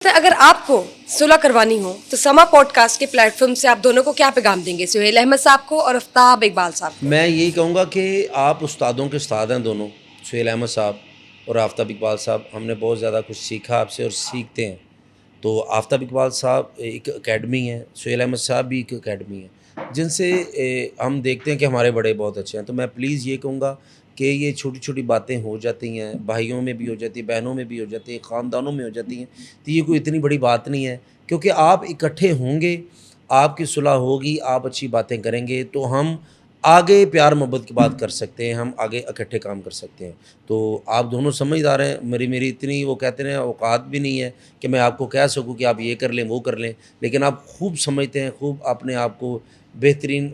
ہے اگر آپ کو صلح کروانی ہو تو سما پوڈ کاسٹ کے پلیٹ فارم سے آپ دونوں کو کیا پیغام دیں گے، سہیل احمد صاحب کو اور آفتاب اقبال صاحب کو؟ میں یہی کہوں گا کہ آپ استادوں کے استاد ہیں دونوں، سہیل احمد صاحب اور آفتاب اقبال صاحب. ہم نے بہت زیادہ کچھ سیکھا آپ سے اور سیکھتے ہیں. تو آفتاب اقبال صاحب ایک اکیڈمی ہے، سہیل احمد صاحب بھی ایک اکیڈمی ہے جن سے ہم دیکھتے ہیں کہ ہمارے بڑے بہت اچھے ہیں. تو میں پلیز یہ کہوں گا کہ یہ چھوٹی چھوٹی باتیں ہو جاتی ہیں، بھائیوں میں بھی ہو جاتی ہیں، بہنوں میں بھی ہو جاتی ہیں، خاندانوں میں ہو جاتی ہیں. تو یہ کوئی اتنی بڑی بات نہیں ہے، کیونکہ آپ اکٹھے ہوں گے، آپ کی صلح ہوگی، آپ اچھی باتیں کریں گے تو ہم آگے پیار محبت کی بات کر سکتے ہیں، ہم آگے اکٹھے کام کر سکتے ہیں. تو آپ دونوں سمجھدار ہیں. میری اتنی وہ کہتے ہیں اوقات بھی نہیں ہے کہ میں آپ کو کہہ سکوں کہ آپ یہ کر لیں وہ کر لیں، لیکن آپ خوب سمجھتے ہیں، خوب اپنے آپ کو بہترین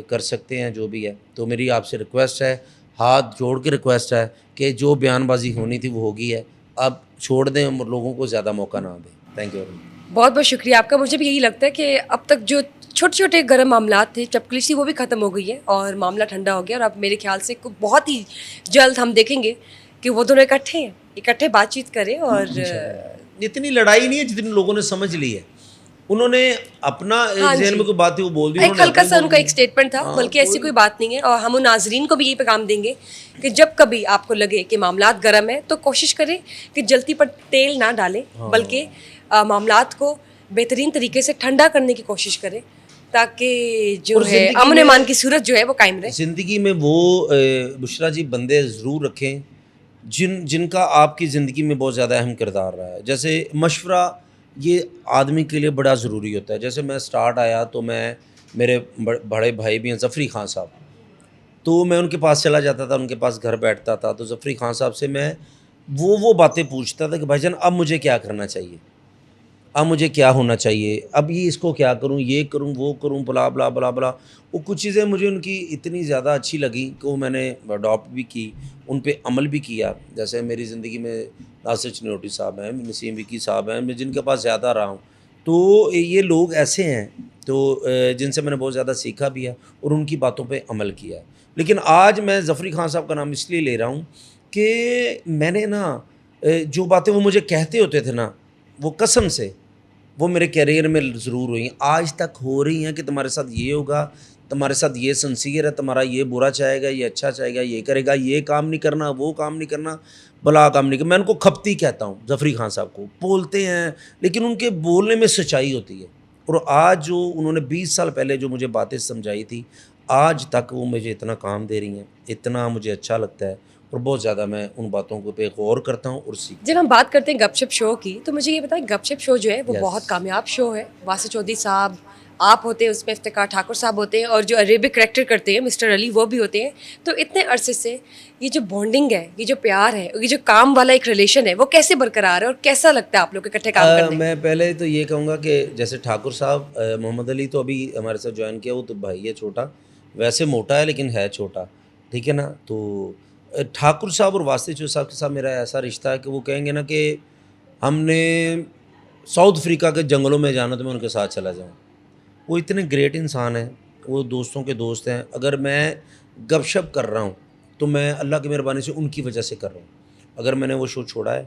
کر سکتے ہیں جو بھی ہے. تو میری آپ سے ریکویسٹ ہے، ہاتھ جوڑ کے ریکویسٹ ہے کہ جو بیان بازی ہونی تھی وہ ہوگی ہے، اب چھوڑ دیں، لوگوں کو زیادہ موقع نہ دیں. Thank you. بہت بہت شکریہ آپ کا. مجھے بھی یہی لگتا ہے کہ اب تک جو چھوٹے چھوٹے گرم معاملات تھے، چپکلی سی، وہ بھی ختم ہو گئی ہے اور معاملہ ٹھنڈا ہو گیا. اور اب میرے خیال سے بہت ہی جلد ہم دیکھیں گے کہ وہ دونوں اکٹھے ہیں، اکٹھے بات چیت کریں. اور اتنی لڑائی نہیں ہے جتنی لوگوں نے سمجھ لی ہے. انہوں نے اپنا ہاں ذہن جی، میں کوئی بات تھی وہ بول دی، انہوں ایک نے ہلکا اپنی سا ان بول کا دی. ایک اسٹیٹمنٹ تھا، بلکہ ایسی کوئی بات نہیں ہے. اور ہم ناظرین کو بھی یہی پیغام دیں گے کہ جب کبھی آپ کو لگے کہ معاملات گرم ہیں تو کوشش کریں کہ جلتی پر تیل نہ ڈالیں، بلکہ معاملات کو بہترین طریقے سے ٹھنڈا کرنے کی کوشش کریں تاکہ اور جو ہے امن امان کی صورت جو ہے وہ قائم رہے. زندگی میں وہ بشرا جی بندے ضرور رکھیں جن کا آپ کی زندگی میں بہت زیادہ اہم کردار رہا ہے. جیسے مشورہ یہ آدمی کے لیے بڑا ضروری ہوتا ہے. جیسے میں سٹارٹ آیا تو میں میرے بڑے بھائی بھی ہیں ظفری خان صاحب، تو میں ان کے پاس چلا جاتا تھا، ان کے پاس گھر بیٹھتا تھا. تو ظفری خان صاحب سے میں وہ باتیں پوچھتا تھا کہ بھائی جان اب مجھے کیا کرنا چاہیے، اب مجھے کیا ہونا چاہیے، اب یہ اس کو کیا کروں، یہ کروں وہ کروں، بلا بلا بلا بلا. وہ کچھ چیزیں مجھے ان کی اتنی زیادہ اچھی لگیں کہ وہ میں نے اڈاپٹ بھی کی، ان پہ عمل بھی کیا. جیسے میری زندگی میں ناصر چنوٹی صاحب ہیں، نسیم وکی صاحب ہیں، میں جن کے پاس زیادہ رہا ہوں. تو یہ لوگ ایسے ہیں تو جن سے میں نے بہت زیادہ سیکھا بھی ہے اور ان کی باتوں پہ عمل کیا ہے. لیکن آج میں ظفری خان صاحب کا نام اس لیے لے رہا ہوں کہ میں نے نا جو باتیں وہ مجھے کہتے ہوتے تھے نا، وہ قسم سے وہ میرے کیریئر میں ضرور ہوئی ہیں، آج تک ہو رہی ہیں کہ تمہارے ساتھ یہ ہوگا، تمہارے ساتھ یہ سنسیئر ہے، تمہارا یہ برا چاہے گا، یہ اچھا چاہے گا، یہ کرے گا، یہ کام نہیں کرنا، وہ کام نہیں کرنا، بلا کام نہیں کرنا. میں ان کو کھپتی کہتا ہوں، ظفری خان صاحب کو. بولتے ہیں لیکن ان کے بولنے میں سچائی ہوتی ہے. اور آج جو انہوں نے 20 سال پہلے جو مجھے باتیں سمجھائی تھی، آج تک وہ مجھے اتنا کام دے رہی ہیں، اتنا مجھے اچھا لگتا ہے اور بہت زیادہ میں ان باتوں کو پہ غور کرتا ہوں اور سیکھتا ہوں. جب ہم بات کرتے ہیں گپ شپ شو کی تو مجھے یہ بتائیں، گپ شپ شو جو ہے وہ Yes. بہت کامیاب شو ہے. واسع چودھری صاحب آپ ہوتے ہیں اس میں، افتخار ٹھاکر صاحب ہوتے ہیں، اور جو عریبک کریکٹر کرتے ہیں مسٹر علی وہ بھی ہوتے ہیں. تو اتنے عرصے سے یہ جو بانڈنگ ہے، یہ جو پیار ہے، یہ جو کام والا ایک ریلیشن ہے، وہ کیسے برقرار ہے اور کیسا لگتا ہے آپ لوگ اکٹھے کام کرنے؟ میں پہلے تو یہ کہوں گا کہ جیسے ٹھاکر صاحب محمد علی تو ابھی ہمارے ساتھ جوائن کیا، وہ تو بھائی ہے چھوٹا، ویسے موٹا ہے لیکن ہے چھوٹا، ٹھیک ہے نا. تو ٹھاکر صاحب اور واسطے چودھری صاحب کے ساتھ میرا ایسا رشتہ ہے کہ وہ کہیں گے نا کہ ہم نے ساؤتھ افریقہ کے جنگلوں میں جانا تو میں ان کے ساتھ چلا جاؤں. وہ اتنے گریٹ انسان ہیں، وہ دوستوں کے دوست ہیں. اگر میں گپ شپ کر رہا ہوں تو میں اللہ کی مہربانی سے ان کی وجہ سے کر رہا ہوں. اگر میں نے وہ شو چھوڑا ہے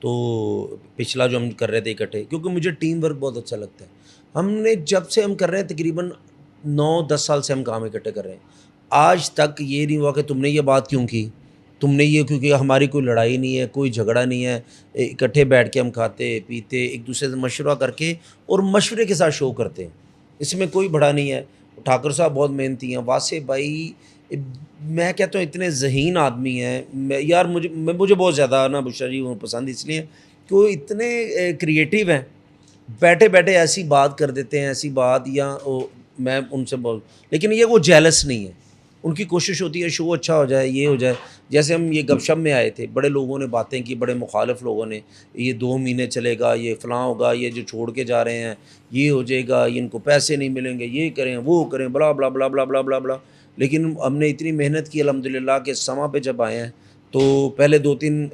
تو پچھلا جو ہم کر رہے تھے اکٹھے، کیونکہ مجھے ٹیم ورک بہت اچھا لگتا ہے. ہم نے جب سے ہم کر رہے ہیں تقریباً 9-10 سال سے ہم کام اکٹھے کر رہے ہیں. آج تک یہ نہیں ہوا کہ تم نے یہ بات کیوں کی، تم نے یہ، کیونکہ ہماری کوئی لڑائی نہیں ہے، کوئی جھگڑا نہیں ہے. اکٹھے بیٹھ کے ہم کھاتے پیتے، ایک دوسرے سے مشورہ کر کے اور مشورے کے ساتھ شو کرتے ہیں. اس میں کوئی بڑا نہیں ہے. ٹھاکر صاحب بہت محنتی ہیں، واسع بھائی میں کہتا ہوں اتنے ذہین آدمی ہیں. یار مجھے بہت زیادہ نا بشرا جی وہ پسند اس لیے کہ وہ اتنے کریٹیو ہیں، بیٹھے بیٹھے ایسی بات کر دیتے ہیں، ایسی بات، یا میں ان سے لیکن یہ وہ جیلس نہیں ہے. ان کی کوشش ہوتی ہے شو اچھا ہو جائے، یہ ہو جائے. جیسے ہم یہ گپ شپ میں آئے تھے، بڑے لوگوں نے باتیں کی، بڑے مخالف لوگوں نے، یہ 2 مہینے چلے گا، یہ فلاں ہوگا، یہ جو چھوڑ کے جا رہے ہیں یہ ہو جائے گا، ان کو پیسے نہیں ملیں گے، یہ کریں وہ کریں، بلا بلا بلا بلا بلا بلا بلا. لیکن ہم نے اتنی محنت کی الحمدللہ کہ سما پہ جب آئے ہیں تو پہلے 2-3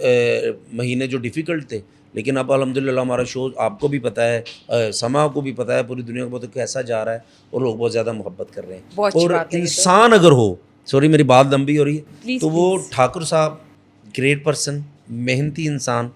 مہینے جو ڈیفیکلٹ تھے، لیکن اب الحمدللہ ہمارا شو آپ کو بھی پتہ ہے، سما کو بھی پتہ ہے، پوری دنیا کو پتہ ہے کیسا جا رہا ہے اور لوگ بہت زیادہ محبت کر رہے ہیں. بہت اچھی اور بات ہے یہ تو. انسان اگر ہو، سوری میری بات لمبی ہو رہی ہے، پلیز تو وہ پلیز. ٹھاکر صاحب گریٹ پرسن، محنتی انسان،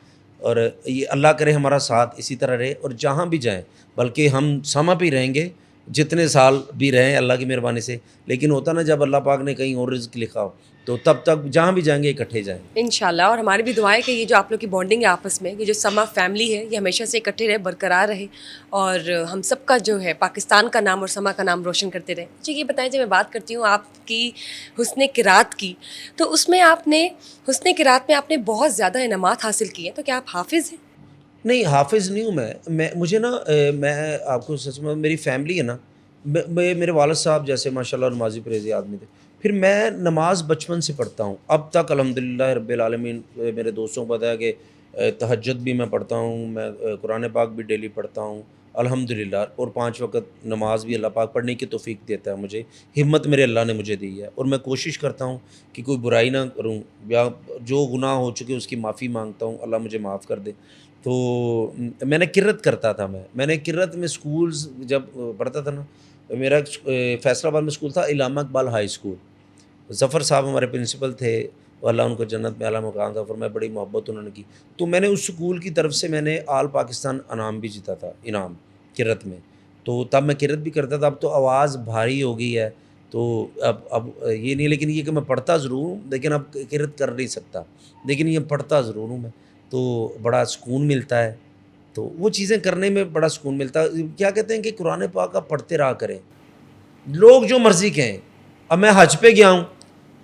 اور یہ اللہ کرے ہمارا ساتھ اسی طرح رہے اور جہاں بھی جائیں، بلکہ ہم سما پہ رہیں گے جتنے سال بھی رہیں اللہ کی مہربانی سے، لیکن ہوتا نا جب اللہ پاک نے کہیں اور رزق لکھا ہو تو تب تک جہاں بھی جائیں گے اکٹھے جائیں. انشاءاللہ. اور ہماری بھی دعائیں کہ یہ جو آپ لوگ کی بانڈنگ ہے آپس میں، یہ جو سما فیملی ہے، یہ ہمیشہ سے اکٹھے رہے، برقرار رہے، اور ہم سب کا جو ہے پاکستان کا نام اور سما کا نام روشن کرتے رہے. جی یہ بتائیں، جب میں بات کرتی ہوں آپ کی حسن قرات کی، تو اس میں آپ نے حسن قرات میں آپ نے بہت زیادہ انعامات حاصل کیے ہیں، تو کیا آپ حافظ ہیں؟ نہیں، حافظ نہیں ہوں میں مجھے نا میں آپ کو سچ میں میری فیملی ہے نا، میرے والد صاحب جیسے ماشاء اللہ نمازی پرہیزی آدمی تھے. پھر میں نماز بچپن سے پڑھتا ہوں اب تک الحمدللہ رب العالمین. میرے دوستوں کو پتہ ہے کہ تہجد بھی میں پڑھتا ہوں، میں قرآن پاک بھی ڈیلی پڑھتا ہوں الحمدللہ، اور 5 وقت نماز بھی اللہ پاک پڑھنے کی توفیق دیتا ہے مجھے، ہمت میرے اللہ نے مجھے دی ہے. اور میں کوشش کرتا ہوں کہ کوئی برائی نہ کروں، یا جو گناہ ہو چکے اس کی معافی مانگتا ہوں، اللہ مجھے معاف کر دے. تو میں نے کرت کرتا تھا، میں نے کرت میں سکولز جب پڑھتا تھا نا، میرا فیصل آباد میں اسکول تھا علامہ اقبال ہائی اسکول. ظفر صاحب ہمارے پرنسپل تھے، اللہ ان کو جنت میں اعلیٰ مقام تھا، فرمایا بڑی محبت انہوں نے کی. تو میں نے اس اسکول کی طرف سے میں نے آل پاکستان انعام بھی جیتا تھا، انعام کرت میں. تو تب میں کرت بھی کرتا تھا. اب تو آواز بھاری ہو گئی ہے تو اب یہ نہیں، لیکن یہ کہ میں پڑھتا ضرور ہوں، لیکن اب کرت کر نہیں سکتا، لیکن یہ پڑھتا ضرور ہوں میں. تو بڑا سکون ملتا ہے، تو وہ چیزیں کرنے میں بڑا سکون ملتا ہے. کیا کہتے ہیں کہ قرآن پاک کا پڑھتے رہا کریں، لوگ جو مرضی کہیں. اب میں حج پہ گیا ہوں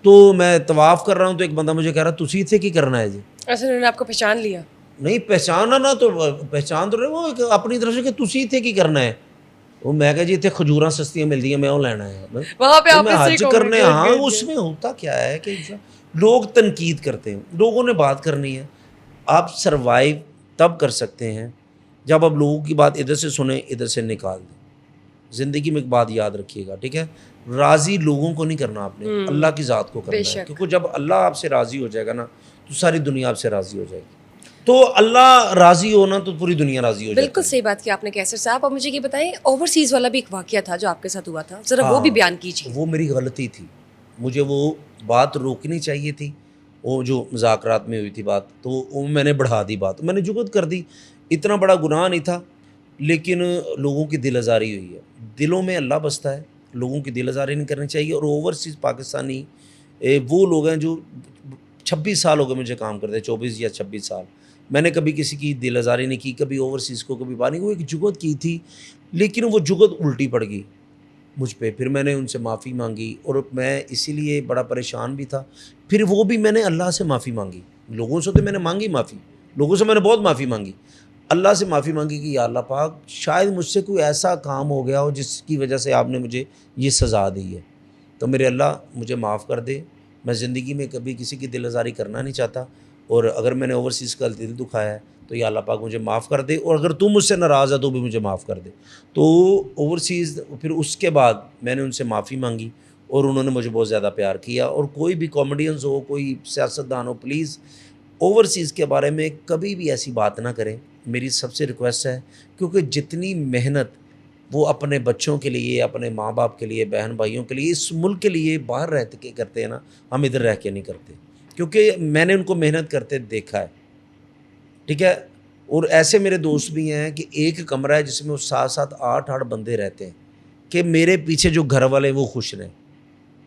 تو میں طواف کر رہا ہوں تو ایک بندہ مجھے کہہ رہا تسی اتنے کی کرنا ہے جی. اصل انہوں نے آپ کو پہچان لیا؟ نہیں پہچانا نا، تو پہچان تو رہے وہ ایک اپنی طرف سے کہ تسی اتنے کی کرنا ہے. وہ میں کہا جی اتنے کھجوراں سستیاں ملتی ہیں، میں وہ لینا ہے وہاں پہ آپ میں حج کرنے. ہاں اس میں ہوتا کیا ہے کہ لوگ تنقید کرتے ہیں، لوگوں نے بات کرنی ہے. آپ سروائیو تب کر سکتے ہیں جب آپ لوگوں کی بات ادھر سے سنیں ادھر سے نکال دیں. زندگی میں ایک بات یاد رکھیے گا، ٹھیک ہے، راضی لوگوں کو نہیں کرنا، آپ نے اللہ کی ذات کو کرنا ہے. کیونکہ جب اللہ آپ سے راضی ہو جائے گا نا تو ساری دنیا آپ سے راضی ہو جائے گی. تو اللہ راضی ہونا تو پوری دنیا راضی ہو جائے. بالکل صحیح بات کی آپ نے کیسر صاحب. اور مجھے یہ بتائیں، اوورسیز والا بھی ایک واقعہ تھا جو آپ کے ساتھ ہوا تھا، ذرا وہ بھی بیان کیجیے. وہ میری غلطی تھی، مجھے وہ بات روکنی چاہیے تھی. وہ جو مذاکرات میں ہوئی تھی بات، تو وہ میں نے بڑھا دی بات، میں نے جگت کر دی. اتنا بڑا گناہ نہیں تھا، لیکن لوگوں کی دل آزاری ہوئی ہے. دلوں میں اللہ بستا ہے، لوگوں کی دل آزاری نہیں کرنی چاہیے. اور اوورسیز پاکستانی وہ لوگ ہیں جو 26 سال ہو گئے مجھے کام کرتے، 24 یا 26 سال. میں نے کبھی کسی کی دل آزاری نہیں کی، کبھی اوورسیز کو کبھی بات نہیں. وہ ایک جگت کی تھی، لیکن وہ جگت الٹی پڑ گئی مجھ پہ. پھر میں نے ان سے معافی مانگی، اور میں اسی لیے بڑا پریشان بھی تھا. پھر وہ بھی میں نے اللہ سے معافی مانگی. لوگوں سے تو میں نے مانگی معافی، لوگوں سے میں نے بہت معافی مانگی. اللہ سے معافی مانگی کہ یا اللہ پاک شاید مجھ سے کوئی ایسا کام ہو گیا ہو جس کی وجہ سے آپ نے مجھے یہ سزا دی ہے، تو میرے اللہ مجھے معاف کر دے. میں زندگی میں کبھی کسی کی دل آزاری کرنا نہیں چاہتا، اور اگر میں نے اوورسیز کا دل دکھایا ہے تو یا اللہ پاک مجھے معاف کر دے. اور اگر تم مجھ سے ناراض ہے تو بھی مجھے معاف کر دے. تو اوورسیز پھر اس کے بعد میں نے ان سے معافی مانگی، اور انہوں نے مجھے بہت زیادہ پیار کیا. اور کوئی بھی کامیڈینز ہو، کوئی سیاستدان ہو، پلیز اوورسیز کے بارے میں کبھی بھی ایسی بات نہ کریں، میری سب سے ریکویسٹ ہے. کیونکہ جتنی محنت وہ اپنے بچوں کے لیے، اپنے ماں باپ کے لیے، بہن بھائیوں کے لیے، اس ملک کے لیے باہر رہ کے کرتے ہیں نا، ہم ادھر رہ کے نہیں کرتے. کیونکہ میں نے ان کو محنت کرتے دیکھا ہے، ٹھیک ہے. اور ایسے میرے دوست بھی ہیں کہ ایک کمرہ ہے جس میں وہ 7-7 8-8 بندے رہتے ہیں کہ میرے پیچھے جو گھر والے وہ خوش رہیں.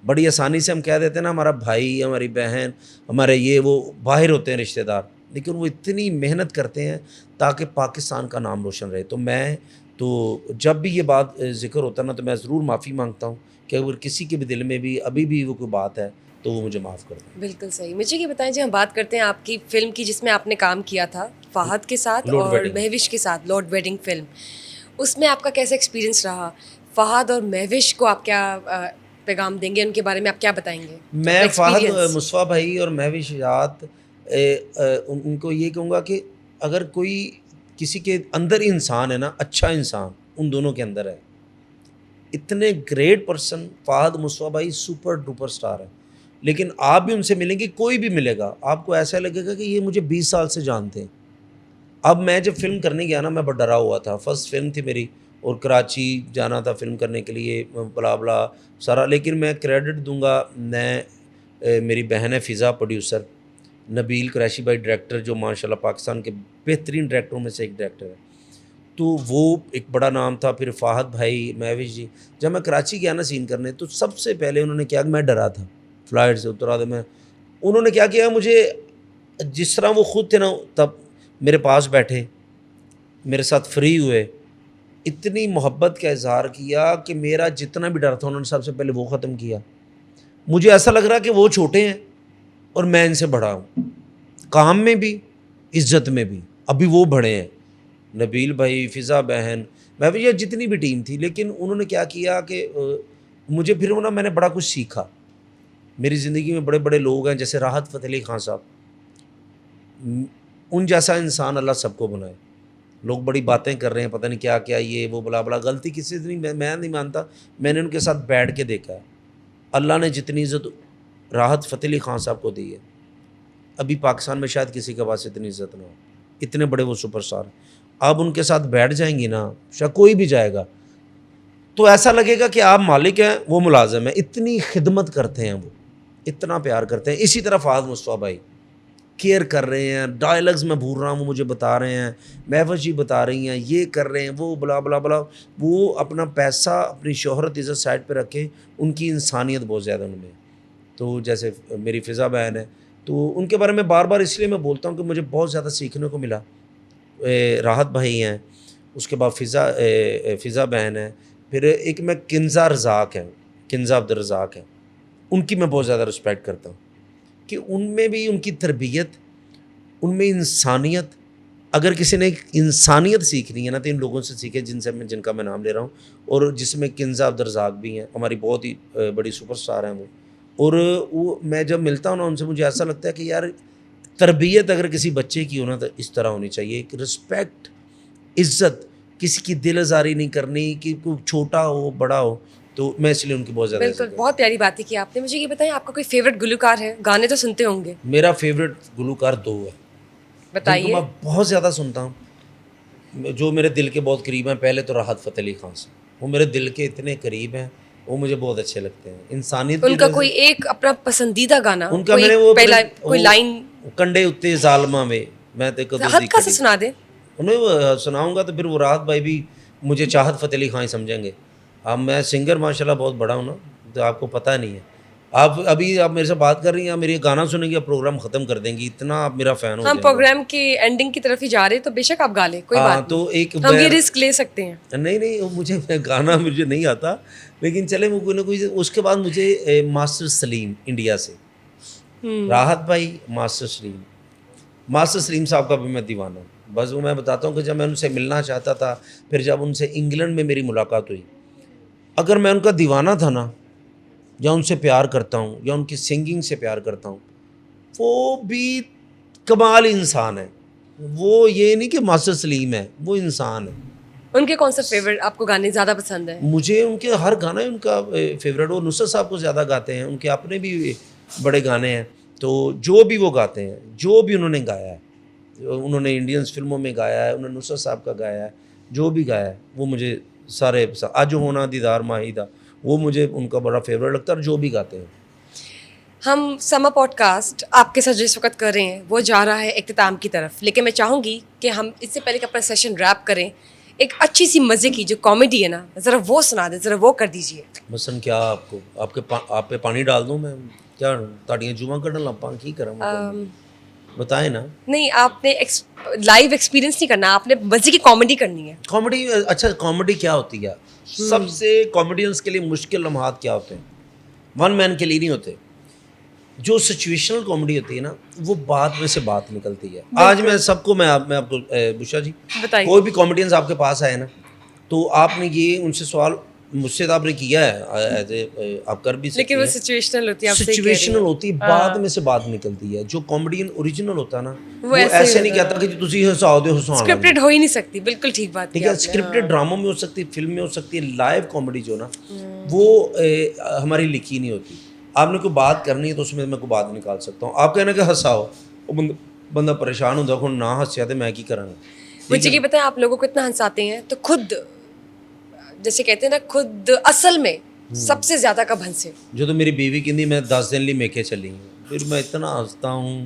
بڑی آسانی سے ہم کہہ دیتے ہیں نا ہمارا بھائی، ہماری بہن، ہمارے یہ وہ باہر ہوتے ہیں رشتہ دار، لیکن وہ اتنی محنت کرتے ہیں تاکہ پاکستان کا نام روشن رہے. تو جب بھی یہ بات ذکر ہوتا ہے نا تو میں ضرور معافی مانگتا ہوں کہ اگر کسی کے بھی دل میں بھی ابھی بھی وہ کوئی بات ہے تو وہ مجھے معاف کر دیں. بالکل صحیح. مجھے یہ بتائیں جی، ہم بات کرتے ہیں آپ کی فلم کی جس میں آپ نے کام کیا تھا فہد کے ساتھ اور مہوش کے ساتھ، لارڈ ویڈنگ فلم. اس میں آپ کا کیسا ایکسپیرینس رہا؟ فہد اور مہوش کو آپ کیا پیغام دیں گے، ان کے بارے میں آپ کیا بتائیں گے؟ میں فہد مصطفیٰ بھائی اور مہوش ذات ان کو یہ کہوں گا کہ اگر کوئی کسی کے اندر انسان ہے نا، اچھا انسان ان دونوں کے اندر ہے. اتنے گریٹ پرسن فہد مصطفیٰ بھائی سپر ڈوپر سٹار ہے. لیکن آپ بھی ان سے ملیں گے، کوئی بھی ملے گا آپ کو ایسا لگے گا کہ یہ مجھے 20 سال سے جانتے ہیں. اب میں جب فلم کرنے گیا نا میں بڑا ڈرا ہوا تھا، فرسٹ فلم تھی میری، اور کراچی جانا تھا فلم کرنے کے لیے، بلا بلا سارا. لیکن میں کریڈٹ دوں گا، میں میری بہن ہے فضا پروڈیوسر، نبیل قریشی بھائی ڈائریکٹر جو ماشاءاللہ پاکستان کے بہترین ڈائریکٹروں میں سے ایک ڈائریکٹر ہے, تو وہ ایک بڑا نام تھا. پھر فہد بھائی, مہوش جی. جب میں کراچی گیا نا سین کرنے, تو سب سے پہلے انہوں نے کیا, میں ڈرا تھا فلائٹ سے اترا تھا میں, انہوں نے کیا کیا, مجھے جس طرح وہ خود تھے نا تب میرے پاس بیٹھے, میرے ساتھ فری ہوئے, اتنی محبت کا اظہار کیا کہ میرا جتنا بھی ڈر تھا انہوں نے سب سے پہلے وہ ختم کیا. مجھے ایسا لگ رہا کہ وہ چھوٹے ہیں اور میں ان سے بڑا ہوں, کام میں بھی عزت میں بھی. ابھی وہ بڑے ہیں, نبیل بھائی, فضا بہن, میں بھی یہ جتنی بھی ٹیم تھی. لیکن انہوں نے کیا کیا کہ مجھے پھر نا میں نے بڑا کچھ سیکھا. میری زندگی میں بڑے بڑے لوگ ہیں جیسے راحت فتح علی خان صاحب, ان جیسا انسان اللہ سب کو بنائے. لوگ بڑی باتیں کر رہے ہیں, پتہ نہیں کیا کیا یہ وہ بلا بلا, غلطی کسی سے نہیں, میں نہیں مانتا. میں نے ان کے ساتھ بیٹھ کے دیکھا ہے. اللہ نے جتنی عزت راحت فتح علی خان صاحب کو دی ہے, ابھی پاکستان میں شاید کسی کے پاس اتنی عزت نہ ہو. اتنے بڑے وہ سپر اسٹار. آپ ان کے ساتھ بیٹھ جائیں گی نا, شاید کوئی بھی جائے گا تو ایسا لگے گا کہ آپ مالک ہیں, وہ ملازم ہیں. اتنی خدمت کرتے ہیں وہ, اتنا پیار کرتے ہیں. اسی طرح فہد مصطفیٰ بھائی کیئر کر رہے ہیں. ڈائلاگز میں بھول رہا ہوں وہ مجھے بتا رہے ہیں, مہوش جی بتا رہی ہیں, یہ کر رہے ہیں, وہ بلا بلا بلا. وہ اپنا پیسہ, اپنی شہرت, عزت سائڈ پہ رکھے, ان کی انسانیت بہت زیادہ ان میں. تو جیسے میری فضا بہن ہے, تو ان کے بارے میں بار بار اس لیے میں بولتا ہوں کہ مجھے بہت زیادہ سیکھنے کو ملا. راحت بھائی ہیں, اس کے بعد فضا بہن ہے, پھر ایک میں کنزا رزاق ہیں, کنزا عبدالرزاق ہیں. ان کی میں بہت زیادہ رسپیکٹ کرتا ہوں کہ ان میں بھی ان کی تربیت, ان میں انسانیت. اگر کسی نے انسانیت سیکھنی ہے نا تو ان لوگوں سے سیکھے جن کا میں نام لے رہا ہوں, اور جس میں کنزا عبدالرزاق بھی ہیں, ہماری بہت ہی بڑی سپر اسٹار ہیں وہ. اور وہ میں جب ملتا ہوں نا ان سے, مجھے ایسا لگتا ہے کہ یار تربیت اگر کسی بچے کی ہو نا تو اس طرح ہونی چاہیے. ایک رسپیکٹ, عزت, کسی کی دل آزاری نہیں کرنی کہ کوئی چھوٹا ہو بڑا ہو. تو میں اس لیے ان کی بہت زیادہ بالکل, بہت پیاری باتیں کی آپ نے. مجھے یہ بتائیں, آپ کا کوئی فیوریٹ گلوکار ہے؟ گانے تو سنتے ہوں گے. میرا فیوریٹ گلوکار 2 ہے جن کو بتائیے. میں بہت زیادہ سنتا ہوں, جو میرے دل کے بہت قریب ہیں. پہلے تو راحت فتح علی خان سے, وہ میرے دل کے اتنے قریب ہیں, وہ مجھے بہت اچھے لگتے ہیں. انسانیت ان کا کوئی ایک اپنا پسندیدہ گانا, ان کا میں نے وہ پہلا کوئی لائن کنڈے اتے ظالماں میں میں تے کدو دی ہلکا سا سنا دیں. انہیں وہ سناؤں گا تو پھر وہ راحت بھائی بھی مجھے چاہت فتح علی خان ہی سمجھیں گے. اب میں سنگر ماشاءاللہ بہت بڑا ہوں نا, تو آپ کو پتہ نہیں ہے. آپ میرے سے بات کر رہی ہیں, آپ میری گانا سنیں گی, آپ پروگرام ختم کر دیں گی, اتنا آپ میرا فین ہو جائیں ہم گے. پروگرام کی اینڈنگ کی طرف ہی جا رہے ہیں, تو بے شک آپ گا لیں, کوئی بات تو ایک نہیں, ہم یہ رسک لے سکتے ہیں. نہیں مجھے گانا مجھے نہیں آتا, لیکن چلے وہ کوئی نہ کوئی. اس کے بعد مجھے ماسٹر سلیم انڈیا سے, راحت بھائی, ماسٹر سلیم صاحب کا بھی میں دیوانہ ہوں. بس وہ میں بتاتا ہوں کہ جب میں ان سے ملنا چاہتا تھا, پھر جب ان سے انگلینڈ میں میری ملاقات ہوئی, اگر میں ان کا دیوانہ تھا نا, یا ان سے پیار کرتا ہوں, یا ان کی سنگنگ سے پیار کرتا ہوں, وہ بھی کمال انسان ہے. وہ یہ نہیں کہ ماسٹر سلیم ہے, وہ انسان ہے. ان کے کون سا فیوریٹ آپ کو گانے زیادہ پسند ہیں؟ مجھے ان کے ہر گانا ان کا فیوریٹ. وہ نصرت صاحب کو زیادہ گاتے ہیں, ان کے اپنے بھی بڑے گانے ہیں. تو جو بھی وہ گاتے ہیں, جو بھی انہوں نے گایا ہے, انہوں نے انڈینس فلموں میں گایا ہے, انہوں نے نصرت صاحب کا گایا ہے, جو بھی گایا ہے وہ مجھے سارے پسند. آج ہونا دیدار ماہیدہ, وہ مجھے ان کا بڑا فیوریٹ لگتا ہے, اور جو بھی گاتے ہیں. ہم سمر پوڈ کاسٹ آپ کے ساتھ جس وقت کر رہے ہیں وہ جا رہا ہے اختتام کی طرف, لیکن میں چاہوں گی کہ ہم اس سے پہلے کہ اپنا سیشن ریپ کریں, ایک اچھی سی مزے کی جو کامیڈی ہے نا, ذرا وہ سنا دیں, ذرا وہ کر دیجیے. مثلاً کیا آپ کو, آپ پہ پانی ڈال دوں میں, کیا تاڑیاں جمعہ کر ڈالا پان کی کرم بتائیں نا. نہیں, آپ نے لائیو ایکسپیرینس نہیں کرنا, آپ نے مزے کی کامیڈی کرنی ہے. کامیڈی, اچھا کامیڈی کیا ہوتی ہے؟ سب سے کامیڈینس کے لیے مشکل لمحات کیا ہوتے ہیں؟ ون مین کے لیے نہیں ہوتے. جو سچویشنل کامیڈی ہوتی ہے نا, وہ بات میں سے بات نکلتی ہے. آج میں سب کو میں آپ کو بشرا جی, کوئی بھی کامیڈینس آپ کے پاس آئے نا, تو آپ نے یہ ان سے سوال مجھ سے آپ نے کیا ہے, آپ کر بھی سکتے ہیں, لیکن وہ سچویشنل ہوتی ہے, سچویشنل ہوتی ہے, بعد میں سے بات نکلتی ہے. جو کامیڈین اوریجنل ہوتا ہے نا, وہ ایسے نہیں کہتا کہ تسی ہنساؤ دے ہنسانا, اسکرپٹڈ ہو ہی نہیں سکتی. بالکل ٹھیک بات ٹھیک ہے. اسکرپٹڈ ڈراموں میں ہو سکتی ہے, فلم میں ہو سکتی ہے, لائیو کامیڈی جو نا وہ ہماری لکھی نہیں ہوتی. آپ نے کوئی بات کرنی ہے تو اس میں میں کوئی بات نکال سکتا ہوں. آپ کہنا کہ ہنساؤ, وہ بندہ پریشان ہوتا ہے, نہ ہنسیا تو میں کی کروں گا. مجھے یہ بتائیں, آپ لوگوں کو اتنا ہنساتے ہیں تو خود جیسے کہتے ہیں نا, خود اصل میں سب سے زیادہ کب ہنسے؟ جو تو میری بیوی کہندی میں 10 دن لی میکے چلی ہوں, پھر میں اتنا ہنستا ہوں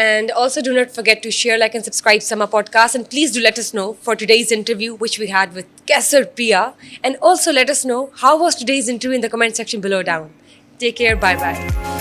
and also do not forget to share, like and subscribe Sama Podcast, and please do let us know for today's interview which we had with Kaisar Pia, and also let us know how was today's interview in the comment section below down. Take care, bye bye.